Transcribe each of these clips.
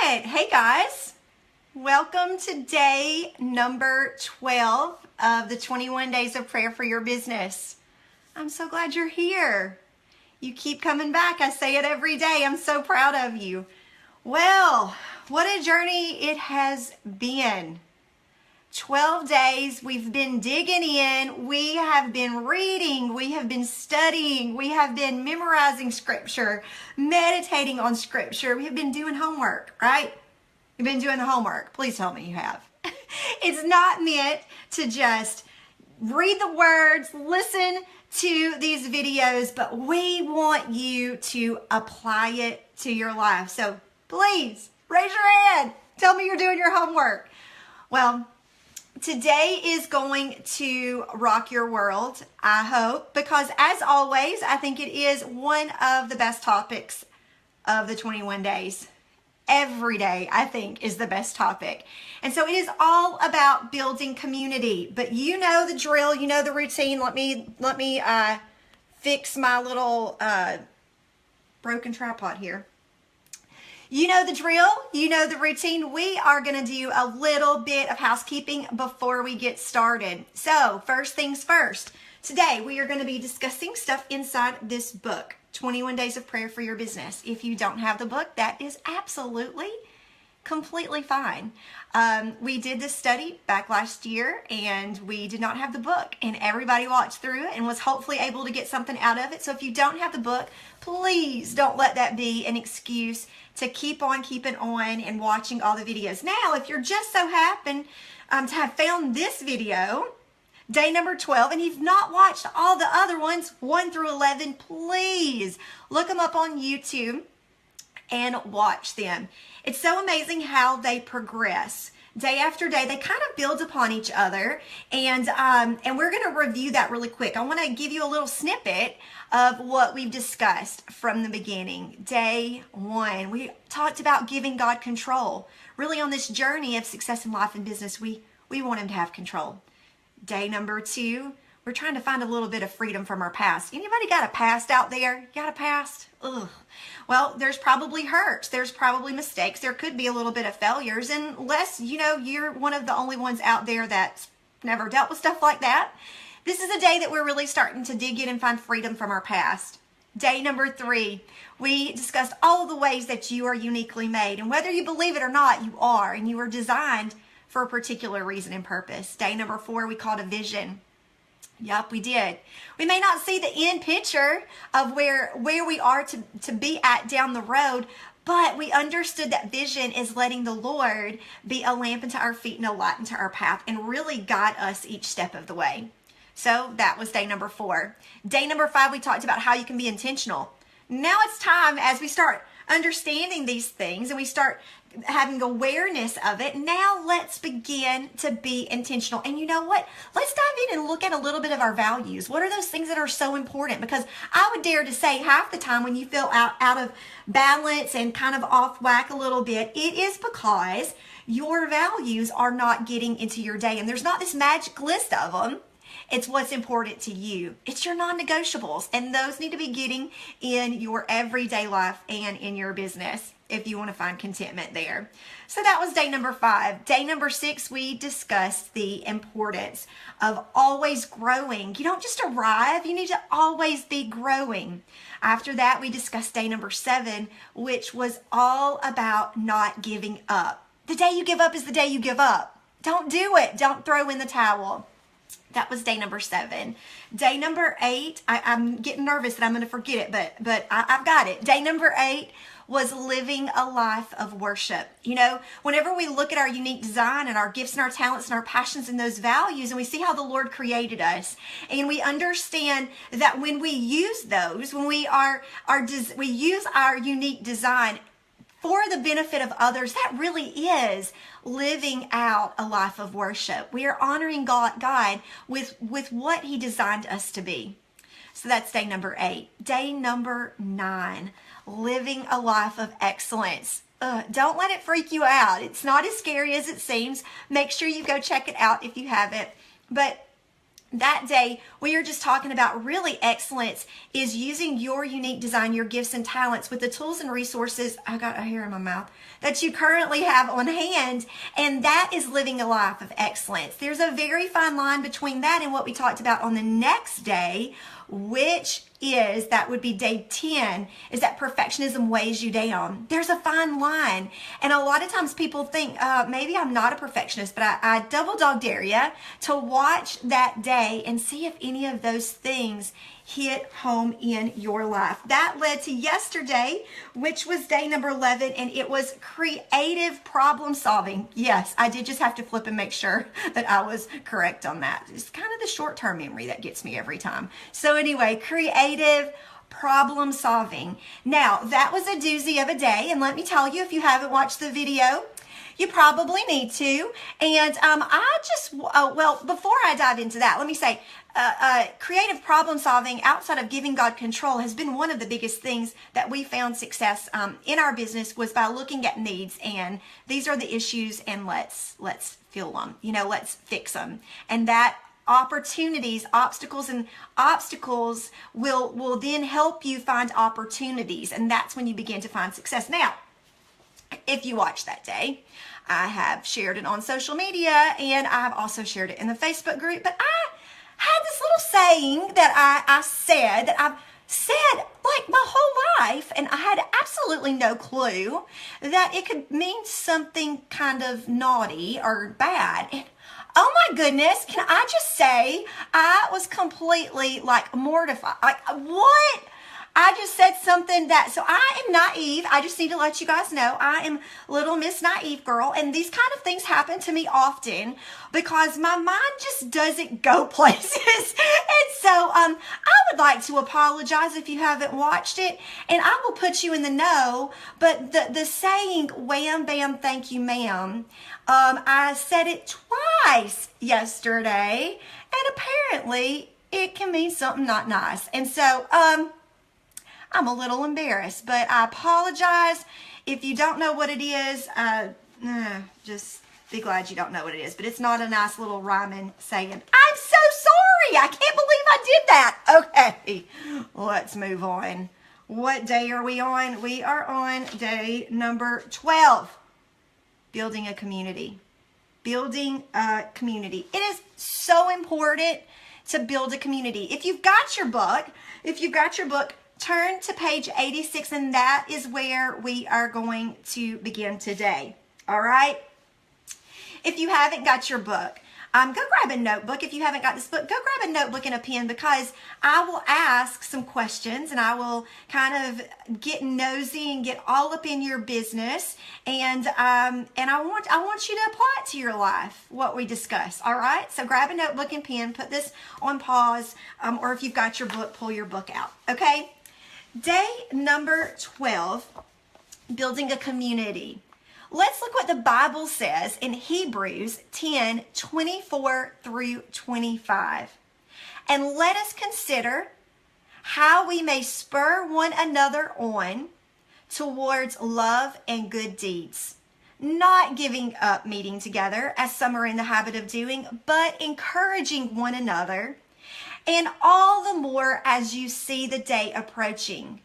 right. Hey guys. Welcome to day number 12 of the 21 days of prayer for your business. I'm so glad you're here. You keep coming back. I say it every day. I'm so proud of you. Well, what a journey it has been. 12 days, we've been digging in, we have been reading, we have been studying, we have been memorizing scripture, meditating on scripture, we have been doing homework, right? You've been doing the homework. Please tell me you have. It's not meant to just read the words, listen to these videos, but we want you to apply it to your life. So please raise your hand. Tell me you're doing your homework. Well, today is going to rock your world, I hope, because as always, I think it is one of the best topics of the 21 days. Every day, I think, is the best topic. And so it is all about building community. But you know the drill, you know the routine. Let me fix my little broken tripod here. You know the drill, you know the routine. We are going to do a little bit of housekeeping before we get started. So first things first, today we are going to be discussing stuff inside this book, 21 Days of Prayer for Your Business. If you don't have the book, that is absolutely, completely fine. We did this study back last year and we did not have the book, and everybody watched through it and was hopefully able to get something out of it. So if you don't have the book, please don't let that be an excuse to keep on keeping on and watching all the videos. Now, if you're just so happen to have found this video, day number 12, and you've not watched all the other ones, 1 through 11, please look them up on YouTube and watch them. It's so amazing how they progress. Day after day, they kind of build upon each other, and we're going to review that really quick. I want to give you a little snippet of what we've discussed from the beginning. Day 1, we talked about giving God control. Really, on this journey of success in life and business, we want Him to have control. Day number 2, we're trying to find a little bit of freedom from our past. Anybody got a past out there? You got a past? Ugh. Well, there's probably hurts. There's probably mistakes. There could be a little bit of failures, unless, you're one of the only ones out there that's never dealt with stuff like that. This is a day that we're really starting to dig in and find freedom from our past. Day number 3, we discussed all the ways that you are uniquely made. And whether you believe it or not, you are. And you were designed for a particular reason and purpose. Day number 4, we called a vision. Yep, we did. We may not see the end picture of where we are to be at down the road, but we understood that vision is letting the Lord be a lamp unto our feet and a light unto our path, and really guide us each step of the way. So that was day number 4. Day number 5, we talked about how you can be intentional. Now it's time, as we start understanding these things and we start having awareness of it, now let's begin to be intentional. And you know what? Let's dive in and look at a little bit of our values. What are those things that are so important? Because I would dare to say half the time when you feel out of balance and kind of off whack a little bit, it is because your values are not getting into your day. And there's not this magic list of them. It's what's important to you. It's your non-negotiables, and those need to be getting in your everyday life and in your business if you want to find contentment there. So that was day number 5. Day number 6, we discussed the importance of always growing. You don't just arrive, you need to always be growing. After that, we discussed day number 7, which was all about not giving up. The day you give up is the day you give up. Don't do it. Don't throw in the towel. That was day number 7. Day number 8, I'm getting nervous that I'm going to forget it, but I've got it. Day number 8 was living a life of worship. Whenever we look at our unique design and our gifts and our talents and our passions and those values, and we see how the Lord created us, and we understand that when we use those, when we use our unique design for the benefit of others, that really is living out a life of worship. We are honoring God with what He designed us to be. So that's day number 8. Day number 9, living a life of excellence. Don't let it freak you out. It's not as scary as it seems. Make sure you go check it out if you haven't. But That day, we are just talking about really excellence is using your unique design, your gifts and talents with the tools and resources, I got a hair in my mouth, that you currently have on hand. And that is living a life of excellence. There's a very fine line between that and what we talked about on the next day, which is, that would be day 10, is that perfectionism weighs you down. There's a fine line. And a lot of times people think, maybe I'm not a perfectionist, but I double dog dare you to watch that day and see if any of those things hit home in your life. That led to yesterday, which was day number 11, and it was creative problem solving. Yes, I did just have to flip and make sure that I was correct on that. It's kind of the short-term memory that gets me every time. So anyway, creative problem solving. Now, that was a doozy of a day, and let me tell you, if you haven't watched the video, you probably need to. And well, before I dive into that, let me say, creative problem solving outside of giving God control has been one of the biggest things that we found success in our business, was by looking at needs, and these are the issues, and let's fill them, let's fix them. And that obstacles will then help you find opportunities, and that's when you begin to find success. Now, if you watched that day, I have shared it on social media, and I have also shared it in the Facebook group, but I had this little saying that I said, that I've said like my whole life, and I had absolutely no clue that it could mean something kind of naughty or bad. And oh my goodness, can I just say, I was completely like mortified. Like, what? I just said something so I am naive. I just need to let you guys know I am little Miss Naive Girl, and these kind of things happen to me often because my mind just doesn't go places. And so I would like to apologize if you haven't watched it, and I will put you in the know. But the saying, wham, bam, thank you, ma'am, I said it twice yesterday, and apparently it can mean something not nice. And so, I'm a little embarrassed, but I apologize. If you don't know what it is, just be glad you don't know what it is. But it's not a nice little rhyming saying. I'm so sorry. I can't believe I did that. Okay, let's move on. What day are we on? We are on day number 12. Building a community. Building a community. It is so important to build a community. If you've got your book, turn to page 86, and that is where we are going to begin today. All right? If you haven't got your book, go grab a notebook. If you haven't got this book, go grab a notebook and a pen, because I will ask some questions, and I will kind of get nosy and get all up in your business, and I want you to apply it to your life, what we discuss. All right? So grab a notebook and pen, put this on pause, or if you've got your book, pull your book out. Okay? Day number 12, building a community. Let's look what the Bible says in Hebrews 10:24 through 25. And let us consider how we may spur one another on towards love and good deeds, not giving up meeting together as some are in the habit of doing, but encouraging one another, and all the more as you see the day approaching.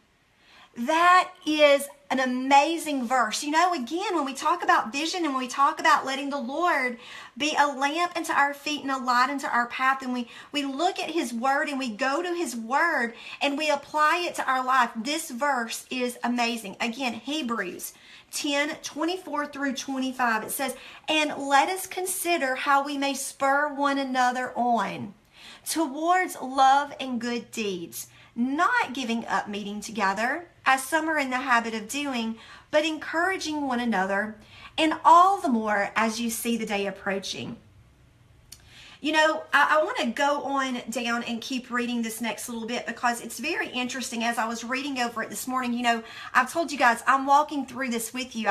That is an amazing verse. Again, when we talk about vision and when we talk about letting the Lord be a lamp unto our feet and a light unto our path, and we look at his word and we go to his word and we apply it to our life, this verse is amazing. Again, Hebrews 10:24 through 25, it says, and let us consider how we may spur one another on towards love and good deeds, not giving up meeting together as some are in the habit of doing, but encouraging one another, and all the more as you see the day approaching. I want to go on down and keep reading this next little bit, because it's very interesting. As I was reading over it this morning, I've told you guys I'm walking through this with you.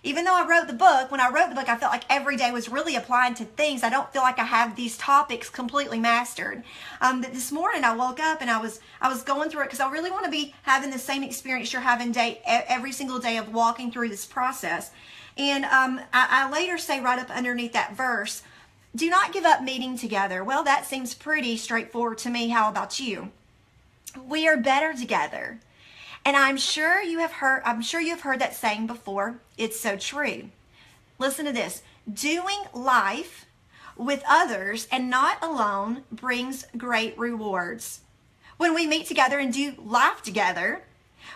Even though I wrote the book, when I wrote the book, I felt like every day was really applying to things. I don't feel like I have these topics completely mastered. But this morning I woke up and I was going through it, because I really want to be having the same experience you're having every single day of walking through this process. And I later say right up underneath that verse, Do not give up meeting together. Well, that seems pretty straightforward to me. How about you? We are better together. And I'm sure you have heard that saying before. It's so true. Listen to this. Doing life with others and not alone brings great rewards. When we meet together and do life together,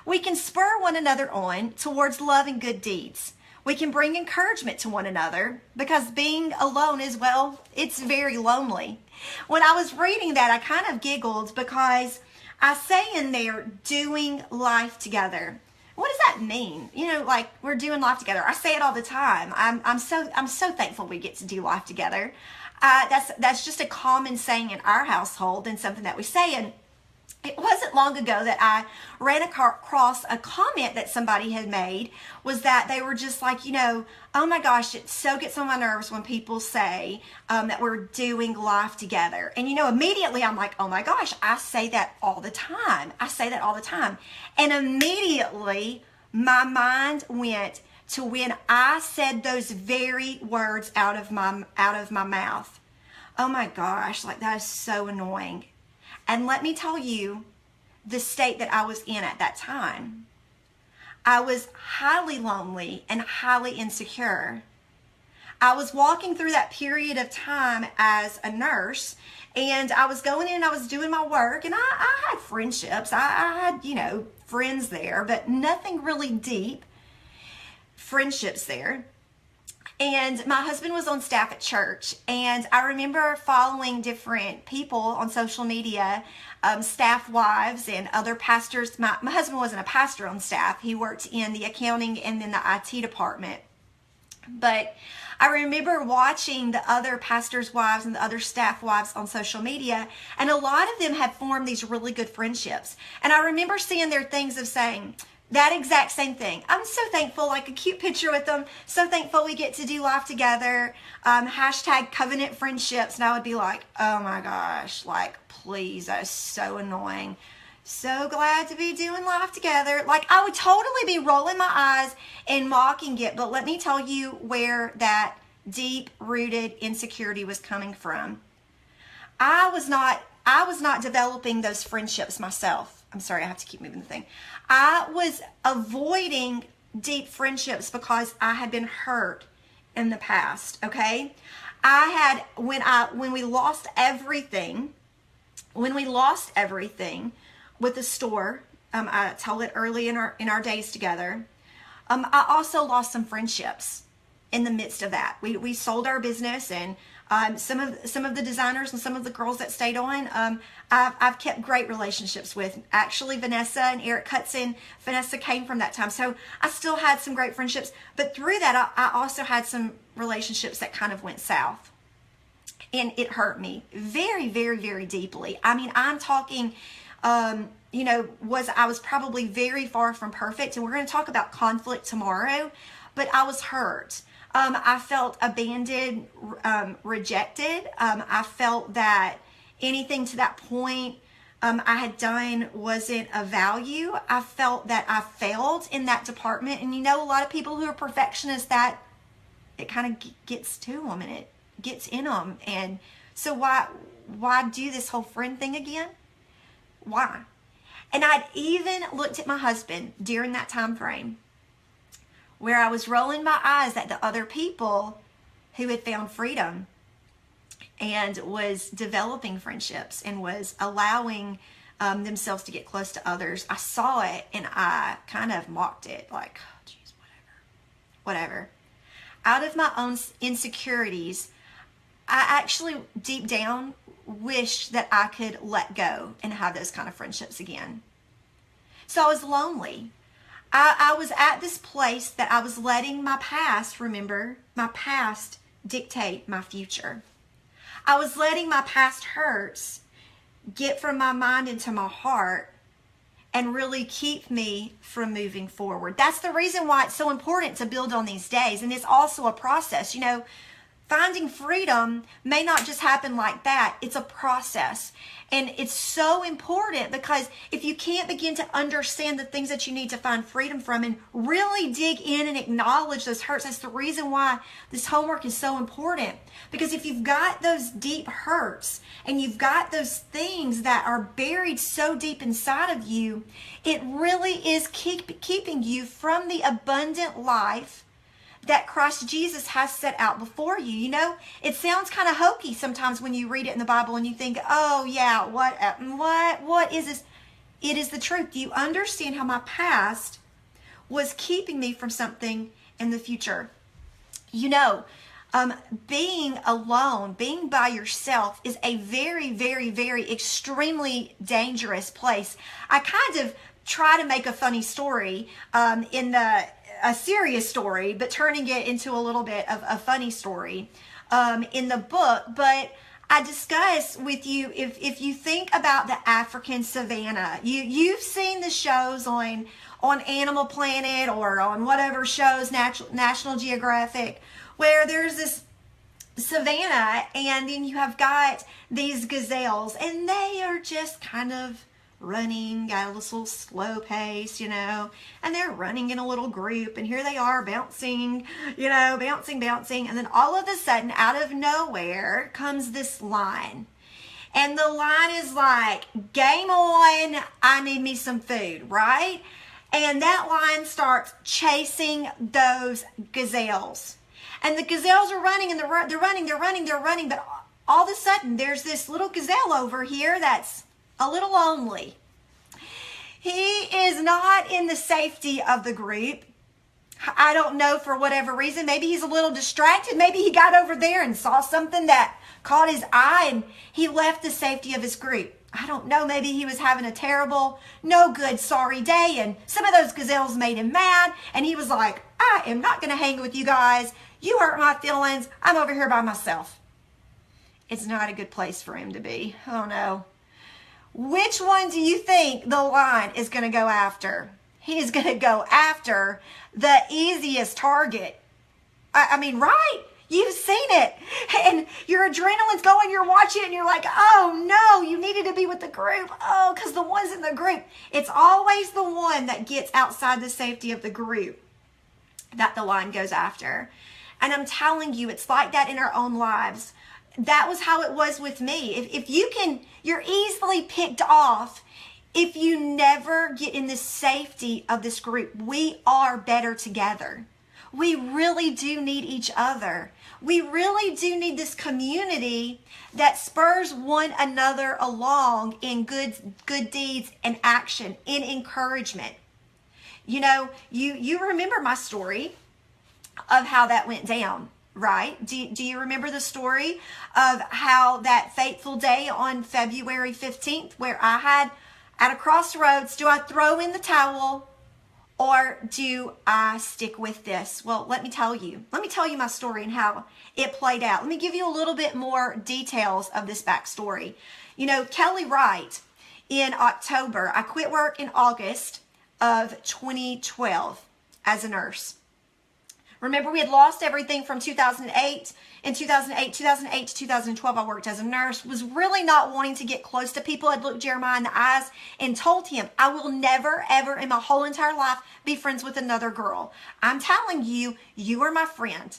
we can spur one another on towards love and good deeds. We can bring encouragement to one another because being alone is, well, it's very lonely. When I was reading that, I kind of giggled because I say in there, doing life together. What does that mean? You know, like we're doing life together. I say it all the time. I'm so thankful we get to do life together. That's just a common saying in our household and something that we say. And it wasn't long ago that I ran across a comment that somebody had made, was that they were just like, you know, oh my gosh, it so gets on my nerves when people say that we're doing life together. And, you know, immediately I'm like, oh my gosh, I say that all the time. I say that all the time. And immediately my mind went to when I said those very words out of my mouth. Oh my gosh, like that is so annoying. And let me tell you the state that I was in at that time. I was highly lonely and highly insecure. I was walking through that period of time as a nurse, and I was going in, I was doing my work, and I had friendships. I had, you know, friends there, but nothing really deep friendships there. And my husband was on staff at church, and I remember following different people on social media, staff wives and other pastors. My husband wasn't a pastor on staff. He worked in the accounting and then the IT department. But I remember watching the other pastors' wives and the other staff wives on social media, and a lot of them had formed these really good friendships. And I remember seeing their things of saying, that exact same thing. I'm so thankful, like a cute picture with them. So thankful we get to do life together. Hashtag covenant friendships. And I would be like, oh my gosh, like, please, that's so annoying. So glad to be doing life together. Like, I would totally be rolling my eyes and mocking it. But let me tell you where that deep-rooted insecurity was coming from. I was not developing those friendships myself. I'm sorry, I have to keep moving the thing. I was avoiding deep friendships because I had been hurt in the past, okay? When we lost everything with the store, I told it early in our days together, I also lost some friendships in the midst of that. We sold our business, and some of the designers and some of the girls that stayed on, I've kept great relationships with. Actually, Vanessa and Eric Hudson. Vanessa came from that time, so I still had some great friendships. But through that, I also had some relationships that kind of went south, and it hurt me very, very, very deeply. I mean, I'm talking, you know, I was probably very far from perfect, and we're going to talk about conflict tomorrow. But I was hurt. I felt abandoned, rejected. I felt that anything to that point I had done wasn't of value. I felt that I failed in that department. And you know, a lot of people who are perfectionists, that it kind of gets to them and it gets in them. And so why do this whole friend thing again? Why? And I'd even looked at my husband during that time frame, where I was rolling my eyes at the other people who had found freedom and was developing friendships and was allowing themselves to get close to others. I saw it and I kind of mocked it, like, oh, geez, whatever. Out of my own insecurities, I actually deep down wished that I could let go and have those kind of friendships again. So I was lonely. I was at this place that I was letting my past dictate my future. I was letting my past hurts get from my mind into my heart and really keep me from moving forward. That's the reason why it's so important to build on these days. And it's also a process. You know, finding freedom may not just happen like that. It's a process. And it's so important because if you can't begin to understand the things that you need to find freedom from and really dig in and acknowledge those hurts, that's the reason why this homework is so important. Because if you've got those deep hurts and you've got those things that are buried so deep inside of you, it really is keeping you from the abundant life that Christ Jesus has set out before you. You know, it sounds kind of hokey sometimes when you read it in the Bible and you think, oh yeah, what is this? It is the truth. Do you understand how my past was keeping me from something in the future? You know, being alone, being by yourself is a very, very, very extremely dangerous place. I kind of try to make a funny story a serious story, but turning it into a little bit of a funny story in the book. But I discuss with you, if you think about the African savannah, you've seen the shows on Animal Planet or on whatever shows, National Geographic, where there's this savannah and then you have got these gazelles and they are just kind of running at a little slow pace, you know, and they're running in a little group and here they are bouncing, you know, bouncing. And then all of a sudden out of nowhere comes this lion. And the lion is like, game on, I need me some food, right? And that lion starts chasing those gazelles. And the gazelles are running and they're running. But all of a sudden there's this little gazelle over here that's a little lonely. He is not in the safety of the group. I don't know, for whatever reason. Maybe he's a little distracted. Maybe he got over there and saw something that caught his eye and he left the safety of his group. I don't know. Maybe he was having a terrible, no good, sorry day and some of those gazelles made him mad and he was like, I am not going to hang with you guys. You hurt my feelings. I'm over here by myself. It's not a good place for him to be. Oh no. Which one do you think the lion is going to go after? He is going to go after the easiest target. I mean, right? You've seen it. And your adrenaline's going, you're watching it, and you're like, oh no, you needed to be with the group. Oh, because the one's in the group. It's always the one that gets outside the safety of the group that the lion goes after. And I'm telling you, it's like that in our own lives. That was how it was with me. If you can, you're easily picked off if you never get in the safety of this group. We are better together. We really do need each other. We really do need this community that spurs one another along in good deeds and action, in encouragement. You know, you remember my story of how that went down. Right? Do you remember the story of how that fateful day on February 15th where I had at a crossroads, do I throw in the towel or do I stick with this? Well, let me tell you my story and how it played out. Let me give you a little bit more details of this backstory. You know, Kelly Wright in October, I quit work in August of 2012 as a nurse. Remember, we had lost everything from 2008. In 2008 to 2012, I worked as a nurse, was really not wanting to get close to people. I'd looked Jeremiah in the eyes and told him, I will never, ever in my whole entire life be friends with another girl. I'm telling you, you are my friend.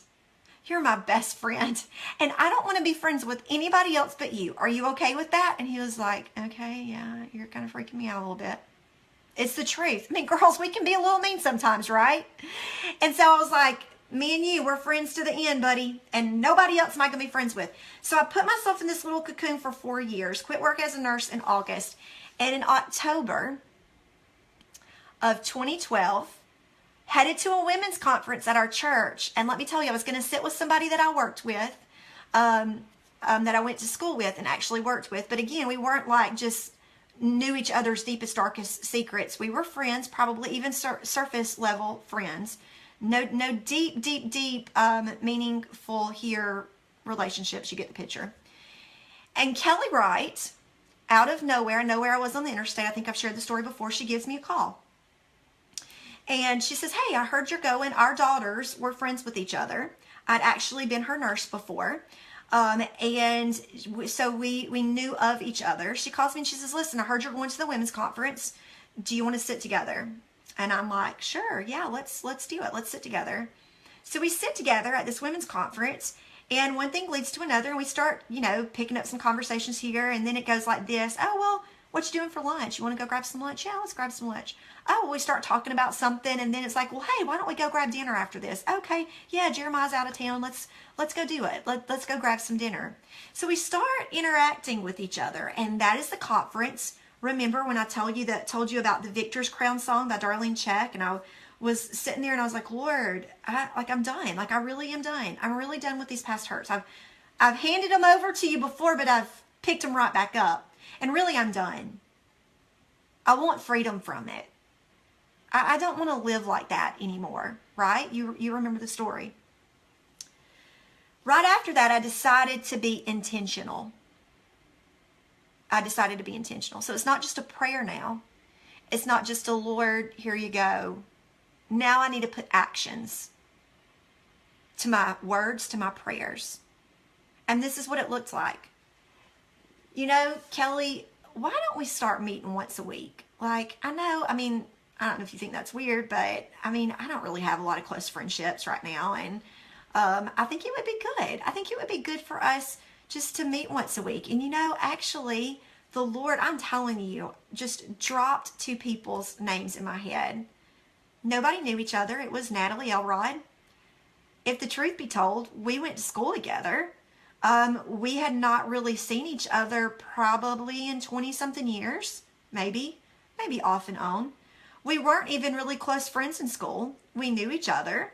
You're my best friend. And I don't want to be friends with anybody else but you. Are you okay with that? And he was like, okay, yeah, you're kind of freaking me out a little bit. It's the truth. I mean, girls, we can be a little mean sometimes, right? And so I was like, me and you, we're friends to the end, buddy. And nobody else am I going to be friends with. So I put myself in this little cocoon for 4 years, quit work as a nurse in August. And in October of 2012, headed to a women's conference at our church. And let me tell you, I was going to sit with somebody that I worked with, that I went to school with and actually worked with. But again, we weren't like just knew each other's deepest, darkest secrets. We were friends, probably even surface level friends. No deep, meaningful here relationships. You get the picture. And Kelly Wright, out of nowhere I was on the interstate. I think I've shared the story before. She gives me a call. And she says, hey, I heard you're going. Our daughters were friends with each other. I'd actually been her nurse before. And so we knew of each other. She calls me and she says, listen, I heard you're going to the women's conference. Do you want to sit together? And I'm like, sure, yeah, let's do it. Let's sit together. So we sit together at this women's conference, and one thing leads to another, and we start, picking up some conversations here, and then it goes like this. Oh, well, what you doing for lunch? You want to go grab some lunch? Yeah, let's grab some lunch. Oh, well, we start talking about something, and then it's like, well, hey, why don't we go grab dinner after this? Okay, yeah, Jeremiah's out of town. Let's go do it. Let's go grab some dinner. So we start interacting with each other, and that is the conference. Remember when I told you about the Victor's Crown song by Darlene Zschech, and I was sitting there and I was like, Lord, I'm done. Like, I really am done. I'm really done with these past hurts. I've handed them over to you before, but I've picked them right back up. And really, I'm done. I want freedom from it. I don't want to live like that anymore, right? You remember the story. Right after that, I decided to be intentional. So it's not just a prayer now. It's not just a Lord, here you go. Now I need to put actions to my words, to my prayers. And this is what it looks like. Kelly, why don't we start meeting once a week? Like, I don't know if you think that's weird, but I don't really have a lot of close friendships right now. And I think it would be good. I think it would be good for us just to meet once a week. And actually, the Lord, I'm telling you, just dropped two people's names in my head. Nobody knew each other. It was Natalie Elrod. If the truth be told, we went to school together. We had not really seen each other probably in 20-something years, maybe off and on. We weren't even really close friends in school. We knew each other.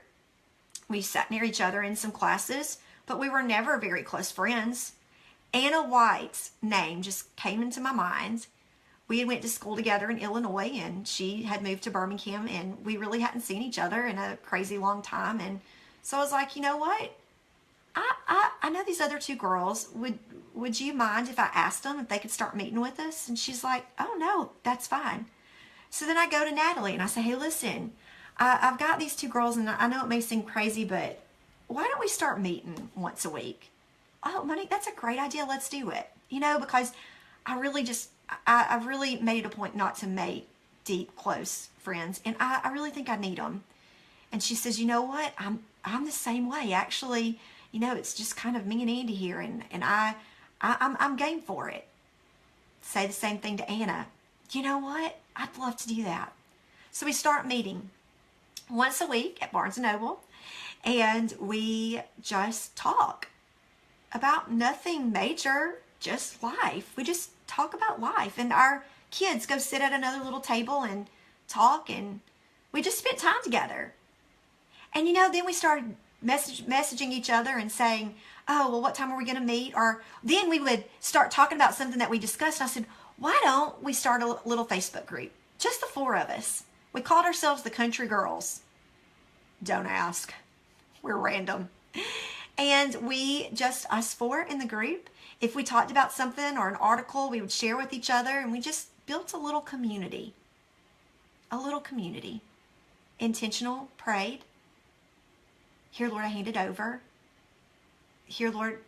We sat near each other in some classes, but we were never very close friends. Anna White's name just came into my mind. We had went to school together in Illinois, and she had moved to Birmingham, and we really hadn't seen each other in a crazy long time. And so I was like, you know what? I know these other two girls. Would you mind if I asked them if they could start meeting with us? And she's like, oh no, that's fine. So then I go to Natalie and I say, hey, listen, I've got these two girls, and I know it may seem crazy, but why don't we start meeting once a week? Oh, Monique, that's a great idea. Let's do it. Because I've really made it a point not to make deep, close friends, and I really think I need them. And she says, you know what? I'm the same way. Actually, it's just kind of me and Andy here, and I'm game for it. Say the same thing to Anna. You know what? I'd love to do that. So we start meeting once a week at Barnes & Noble, and we just talk about nothing major, just life. We just talk about life, and our kids go sit at another little table and talk, and we just spent time together. And then we started messaging each other and saying, oh, well, what time are we going to meet? Or then we would start talking about something that we discussed. And I said, why don't we start a little Facebook group? Just the four of us. We called ourselves the Country Girls. Don't ask. We're random. And we just, us four in the group, if we talked about something or an article, we would share with each other, and we just built a little community. A little community. Intentional, prayed. Here, Lord, I hand it over. Here, Lord,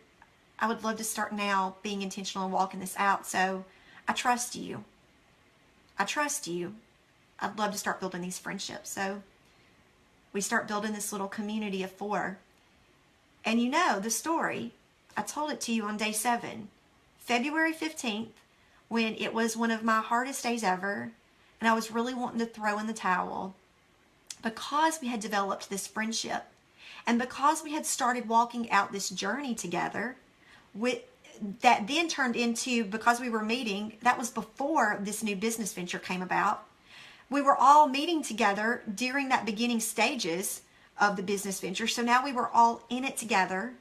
I would love to start now being intentional and walking this out. So I trust you. I trust you. I'd love to start building these friendships. So we start building this little community of four. And the story, I told it to you on day 7, February 15th, when it was one of my hardest days ever, and I was really wanting to throw in the towel. Because we had developed this friendship, and because we had started walking out this journey together, that then turned into, because we were meeting, that was before this new business venture came about. We were all meeting together during that beginning stages of the business venture. So now we were all in it together.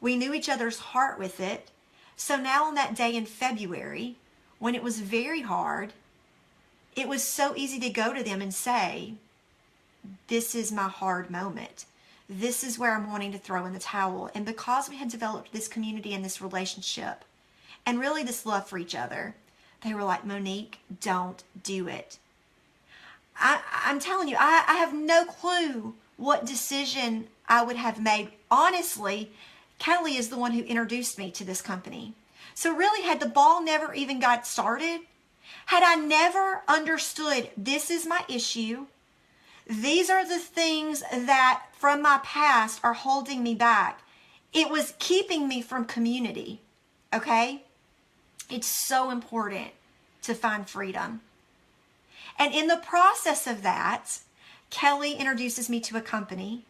We knew each other's heart with it. So now on that day in February, when it was very hard, it was so easy to go to them and say, this is my hard moment. This is where I'm wanting to throw in the towel. And because we had developed this community and this relationship, and really this love for each other, they were like, Monique, don't do it. I'm telling you, I have no clue what decision I would have made. Honestly, Kelly is the one who introduced me to this company. So really, had the ball never even got started, had I never understood this is my issue, these are the things that from my past are holding me back, it was keeping me from community, okay? It's so important to find freedom. And in the process of that, Kelly introduces me to a company.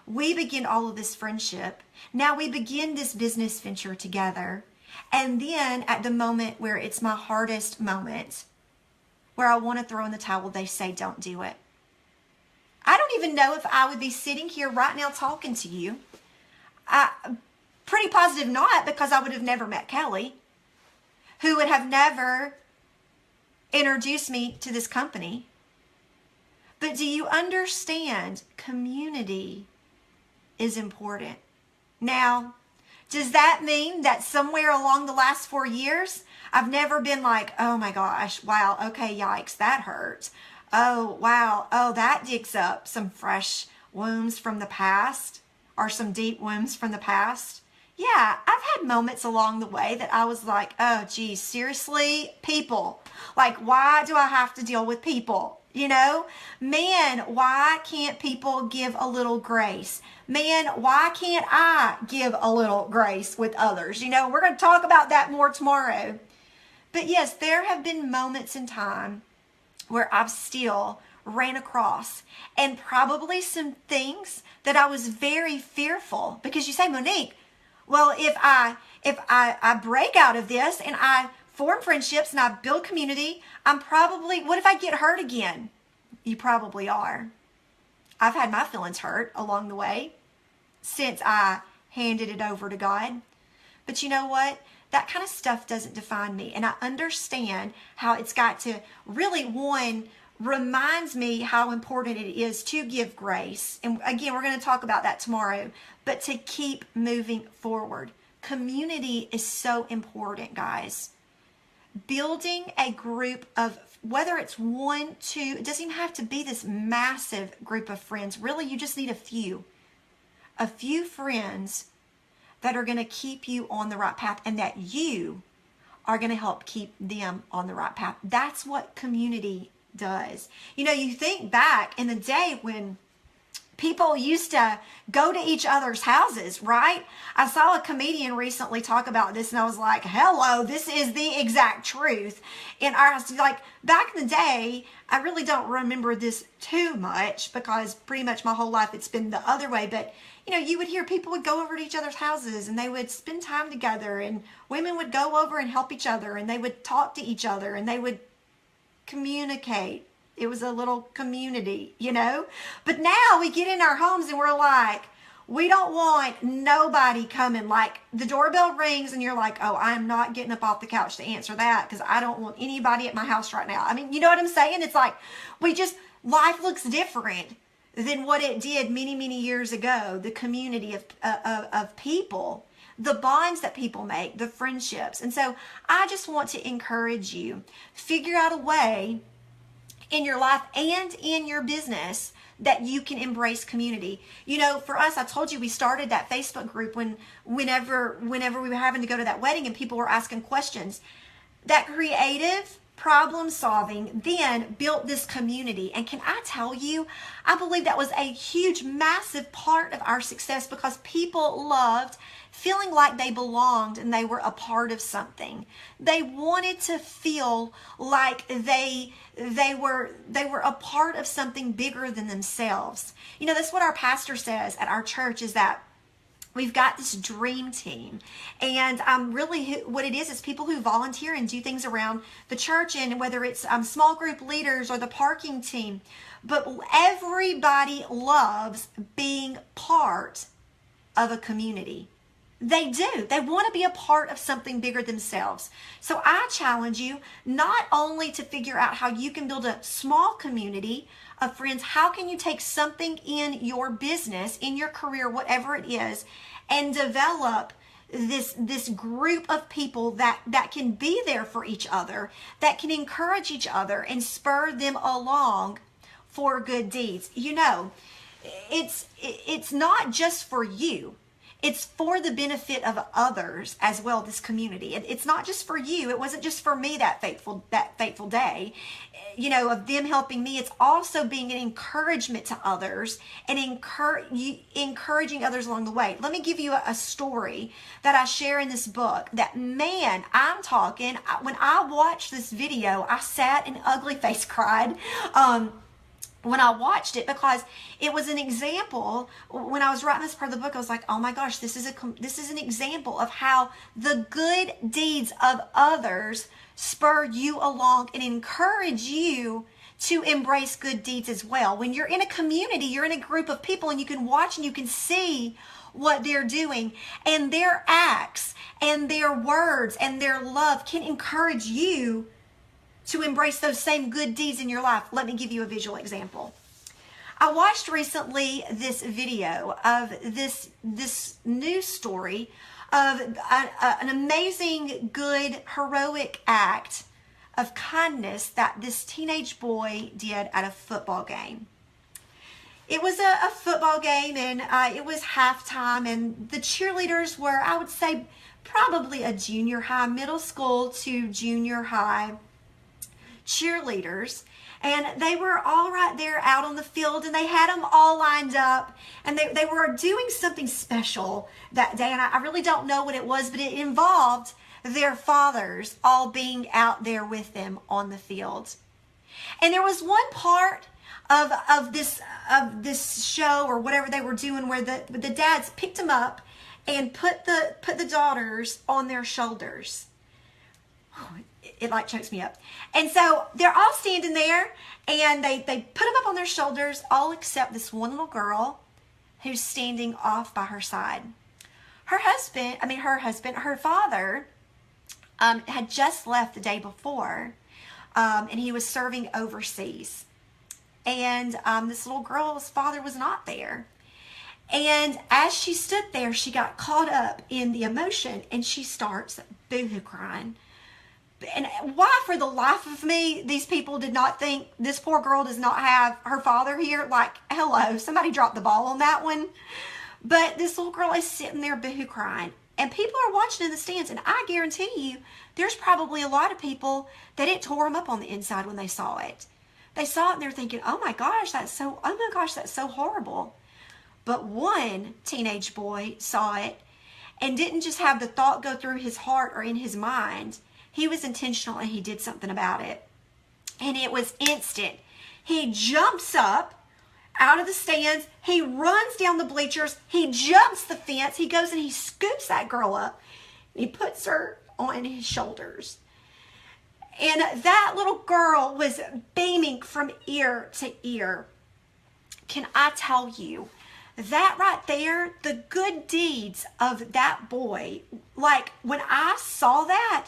We begin all of this friendship. Now we begin this business venture together. And then at the moment where it's my hardest moment, where I want to throw in the towel, they say, don't do it. I don't even know if I would be sitting here right now talking to you. Pretty positive not, because I would have never met Kelly, who would have never introduced me to this company. But do you understand? Community is important. Now, does that mean that somewhere along the last 4 years, I've never been like, oh my gosh, wow, okay, yikes, that hurts. Oh, wow, oh, that digs up some fresh wounds from the past, or some deep wounds from the past? Yeah, I've had moments along the way that I was like, oh, geez, seriously, people. Like, why do I have to deal with people? You know, man, why can't people give a little grace? Man, why can't I give a little grace with others? You know, we're going to talk about that more tomorrow. But yes, there have been moments in time where I've still ran across, and probably some things that I was very fearful, because you say, Monique, well, if I break out of this and I form friendships and I build community, what if I get hurt again? You probably are. I've had my feelings hurt along the way since I handed it over to God. But you know what? That kind of stuff doesn't define me. And I understand how it's got to really, one, reminds me how important it is to give grace. And again, we're going to talk about that tomorrow, but to keep moving forward. Community is so important, guys. Building a group of, whether it's 1, 2, it doesn't even have to be this massive group of friends. Really, you just need a few friends that are going to keep you on the right path, and that you are going to help keep them on the right path. That's what community does. You know, you think back in the day when people used to go to each other's houses, right? I saw a comedian recently talk about this, and I was like, hello, this is the exact truth. In our house, like back in the day, I really don't remember this too much, because pretty much my whole life it's been the other way. But you know, you would hear people would go over to each other's houses and they would spend time together, and women would go over and help each other, and they would talk to each other, and they would communicate. It was a little community, you know. But now we get in our homes and we're like, we don't want nobody coming. Like the doorbell rings and you're like, oh, I'm not getting up off the couch to answer that, because I don't want anybody at my house right now. I mean, you know what I'm saying? It's like life looks different than what it did many, many years ago. The community of people, the bonds that people make, the friendships. And so I just want to encourage you, figure out a way in your life and in your business that you can embrace community. You know, for us, I told you we started that Facebook group whenever we were having to go to that wedding and people were asking questions. That creative problem solving then built this community. And can I tell you, I believe that was a huge, massive part of our success, because people loved feeling like they belonged and they were a part of something. They wanted to feel like they were a part of something bigger than themselves. You know, that's what our pastor says at our church, is that we've got this dream team, and really what it is people who volunteer and do things around the church, and whether it's small group leaders or the parking team, but everybody loves being part of a community. They do. They want to be a part of something bigger themselves. So I challenge you not only to figure out how you can build a small community of friends, how can you take something in your business, in your career, whatever it is, and develop this group of people that can be there for each other, that can encourage each other and spur them along for good deeds. You know, it's not just for you. It's for the benefit of others as well, this community. It's not just for you. It wasn't just for me that fateful day, of them helping me. It's also being an encouragement to others and encouraging others along the way. Let me give you a story that I share in this book that, man, when I watched this video, I sat and ugly face cried. When I watched it, because it was an example. When I was writing this part of the book, I was like, oh my gosh, this is an example of how the good deeds of others spur you along and encourage you to embrace good deeds as well. When you're in a community, you're in a group of people, and you can watch and you can see what they're doing, and their acts and their words and their love can encourage you to embrace those same good deeds in your life. Let me give you a visual example. I watched recently this video of this news story of an amazing, good, heroic act of kindness that this teenage boy did at a football game. It was a football game, and it was halftime, and the cheerleaders were, I would say, probably a junior high, middle school to junior high cheerleaders, and they were all right there out on the field, and they had them all lined up, and they were doing something special that day, and I really don't know what it was, but it involved their fathers all being out there with them on the field. And there was one part of this show or whatever they were doing where the dads picked them up and put the daughters on their shoulders. It like chokes me up. And so they're all standing there, and they put them up on their shoulders, all except this one little girl who's standing off by her side. Her father had just left the day before, and he was serving overseas. And this little girl's father was not there. And as she stood there, she got caught up in the emotion, and she starts boohoo crying. And why, for the life of me, these people did not think this poor girl does not have her father here. Like, hello, somebody dropped the ball on that one. But this little girl is sitting there boohoo crying, and people are watching in the stands, and I guarantee you there's probably a lot of people that it tore them up on the inside when they saw it. They saw it and they're thinking, oh my gosh, that's so horrible. But one teenage boy saw it and didn't just have the thought go through his heart or in his mind. He was intentional, and he did something about it. And it was instant. He jumps up out of the stands. He runs down the bleachers. He jumps the fence. He goes and he scoops that girl up. And he puts her on his shoulders. And that little girl was beaming from ear to ear. Can I tell you, that right there, the good deeds of that boy, like when I saw that,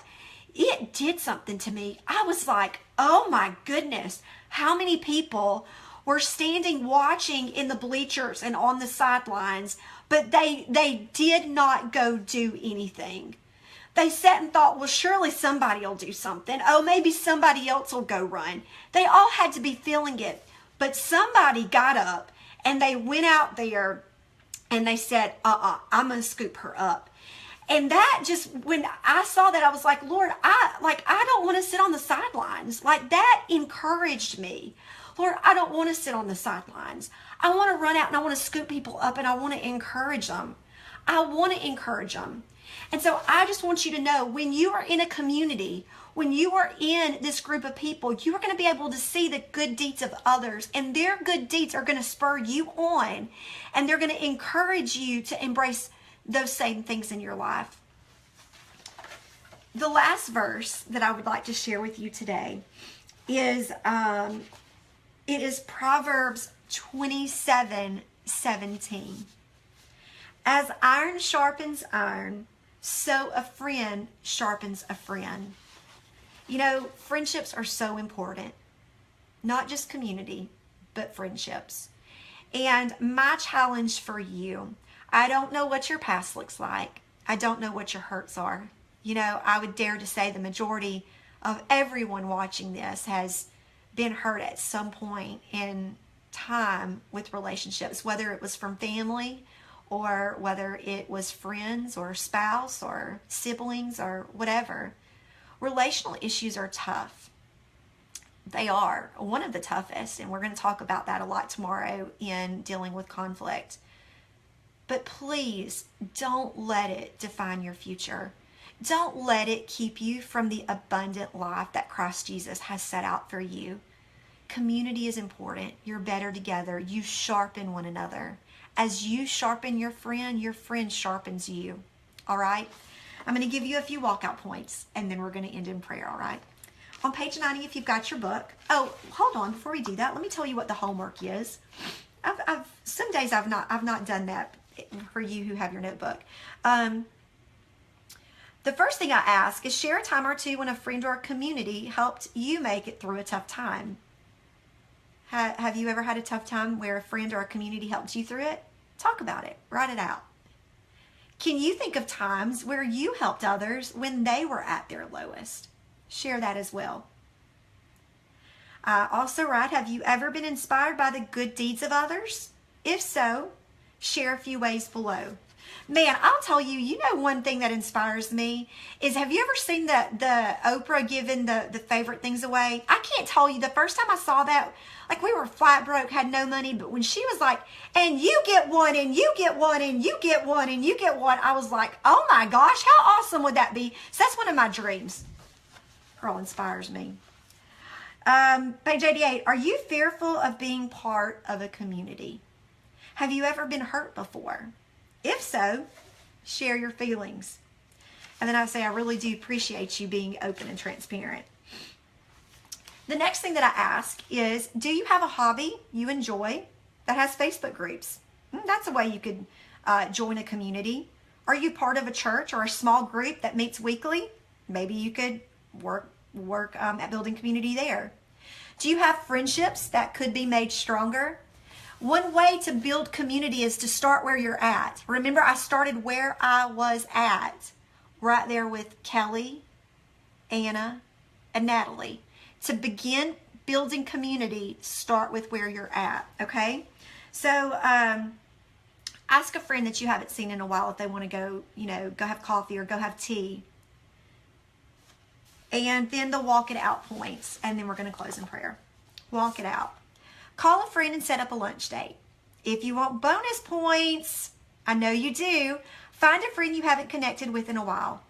it did something to me. I was like, oh my goodness, how many people were standing watching in the bleachers and on the sidelines, but they did not go do anything. They sat and thought, well, surely somebody will do something. Oh, maybe somebody else will go run. They all had to be feeling it, but somebody got up and they went out there and they said, I'm going to scoop her up. And that just, when I saw that, I was like, Lord, I don't want to sit on the sidelines. Like, that encouraged me. Lord, I don't want to sit on the sidelines. I want to run out and I want to scoop people up, and I want to encourage them. I want to encourage them. And so I just want you to know, when you are in a community, when you are in this group of people, you are going to be able to see the good deeds of others, and their good deeds are going to spur you on, and they're going to encourage you to embrace those same things in your life. The last verse that I would like to share with you today is it is Proverbs 27:17. As iron sharpens iron, so a friend sharpens a friend. You know, friendships are so important. Not just community, but friendships. And my challenge for you, I don't know what your past looks like. I don't know what your hurts are. You know, I would dare to say the majority of everyone watching this has been hurt at some point in time with relationships, whether it was from family or whether it was friends or spouse or siblings or whatever. Relational issues are tough. They are one of the toughest, and we're going to talk about that a lot tomorrow in dealing with conflict. But please don't let it define your future. Don't let it keep you from the abundant life that Christ Jesus has set out for you. Community is important. You're better together. You sharpen one another. As you sharpen your friend sharpens you. All right? I'm going to give you a few walkout points, and then we're going to end in prayer, all right? On page 90, if you've got your book. Oh, hold on. Before we do that, let me tell you what the homework is. Some days I've not done that for you who have your notebook. The first thing I ask is share a time or two when a friend or a community helped you make it through a tough time. Have you ever had a tough time where a friend or a community helped you through it? Talk about it. Write it out. Can you think of times where you helped others when they were at their lowest? Share that as well. Also write, have you ever been inspired by the good deeds of others? If so, share a few ways below. Man, I'll tell you, you know, one thing that inspires me is, have you ever seen the Oprah giving the favorite things away? I can't tell you, the first time I saw that, like, we were flat broke, had no money, but when she was like, and you get one, and you get one, and you get one, and you get one, I was like, oh my gosh, how awesome would that be? So that's one of my dreams. Girl inspires me. Page 88, are you fearful of being part of a community? Have you ever been hurt before? If so, share your feelings. And then I say, I really do appreciate you being open and transparent. The next thing that I ask is, do you have a hobby you enjoy that has Facebook groups? That's a way you could join a community. Are you part of a church or a small group that meets weekly? Maybe you could work at building community there. Do you have friendships that could be made stronger? One way to build community is to start where you're at. Remember, I started where I was at, right there with Kelly, Anna, and Natalie. To begin building community, start with where you're at, okay? So ask a friend that you haven't seen in a while if they want to go, go have coffee or go have tea. And then the walk it out points, and then we're going to close in prayer. Walk it out. Call a friend and set up a lunch date. If you want bonus points, I know you do, find a friend you haven't connected with in a while.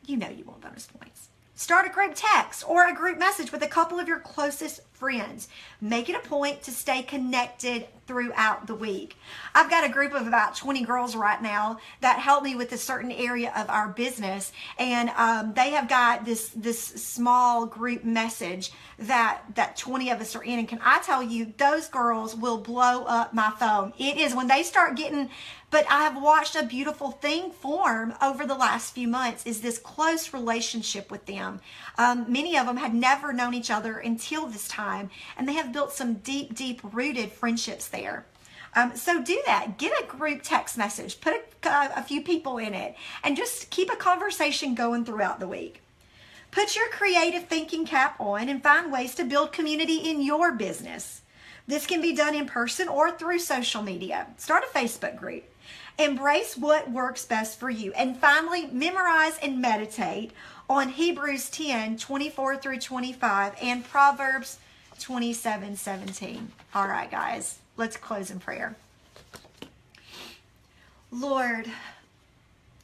You know you want bonus points. Start a group text or a group message with a couple of your closest friends. Make it a point to stay connected throughout the week. I've got a group of about 20 girls right now that help me with a certain area of our business, and they have got this small group message that 20 of us are in, and can I tell you, those girls will blow up my phone. It is when they start getting, but I have watched a beautiful thing form over the last few months, is this close relationship with them. Many of them had never known each other until this time, and they have built some deep rooted friendships there. So do that. Get a group text message, put a few people in it, and just keep a conversation going throughout the week. Put your creative thinking cap on and find ways to build community in your business. This can be done in person or through social media. Start a Facebook group. Embrace what works best for you. And finally, memorize and meditate on Hebrews 10, 24 through 25 and Proverbs 27, 17. All right, guys, let's close in prayer. Lord,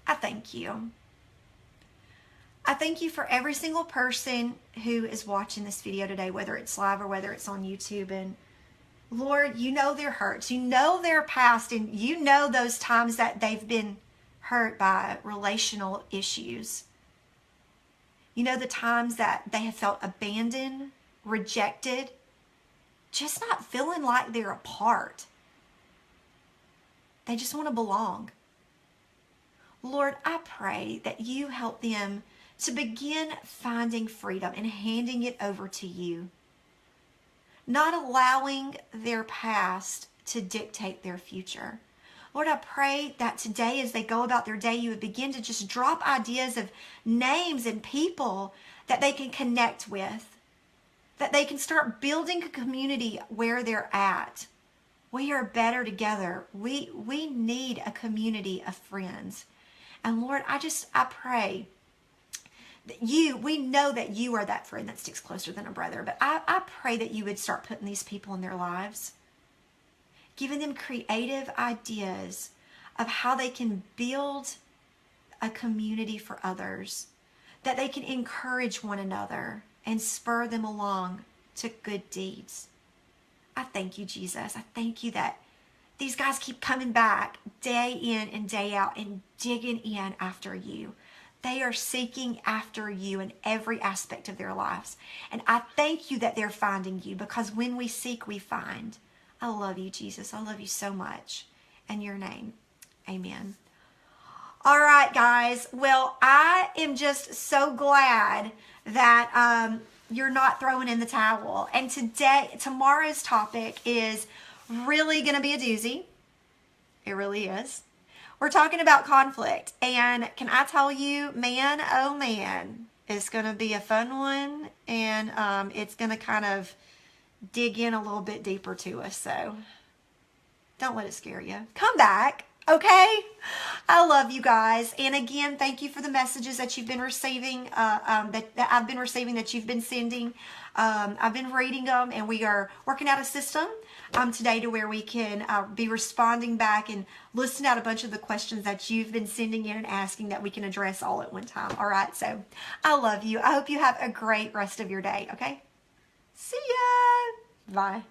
I thank you. I thank you for every single person who is watching this video today, whether it's live or whether it's on YouTube. And Lord, you know their hurts, you know their past, and you know those times that they've been hurt by relational issues. You know the times that they have felt abandoned, rejected, just not feeling like they're a part. They just want to belong. Lord, I pray that you help them to begin finding freedom and handing it over to you. Not allowing their past to dictate their future. Lord, I pray that today as they go about their day, you would begin to just drop ideas of names and people that they can connect with. that they can start building a community where they're at. We are better together. We need a community of friends. And Lord, I pray that we know that you are that friend that sticks closer than a brother, but I pray that you would start putting these people in their lives, giving them creative ideas of how they can build a community for others, that they can encourage one another and spur them along to good deeds. I thank you, Jesus. I thank you that these guys keep coming back day in and day out and digging in after you. They are seeking after you in every aspect of their lives. And I thank you that they're finding you, because when we seek, we find. I love you, Jesus. I love you so much. In your name, amen. All right, guys. Well, I am just so glad that you're not throwing in the towel. And tomorrow's topic is really going to be a doozy. It really is. We're talking about conflict. And can I tell you, man, oh man, it's going to be a fun one. And it's going to kind of dig in a little bit deeper to us. So don't let it scare you. Come back. Okay? I love you guys. And again, thank you for the messages that you've been receiving, that I've been receiving, that you've been sending. I've been reading them, and we are working out a system today to where we can be responding back and listing out a bunch of the questions that you've been sending in and asking that we can address all at one time. All right? So I love you. I hope you have a great rest of your day. Okay? See ya. Bye.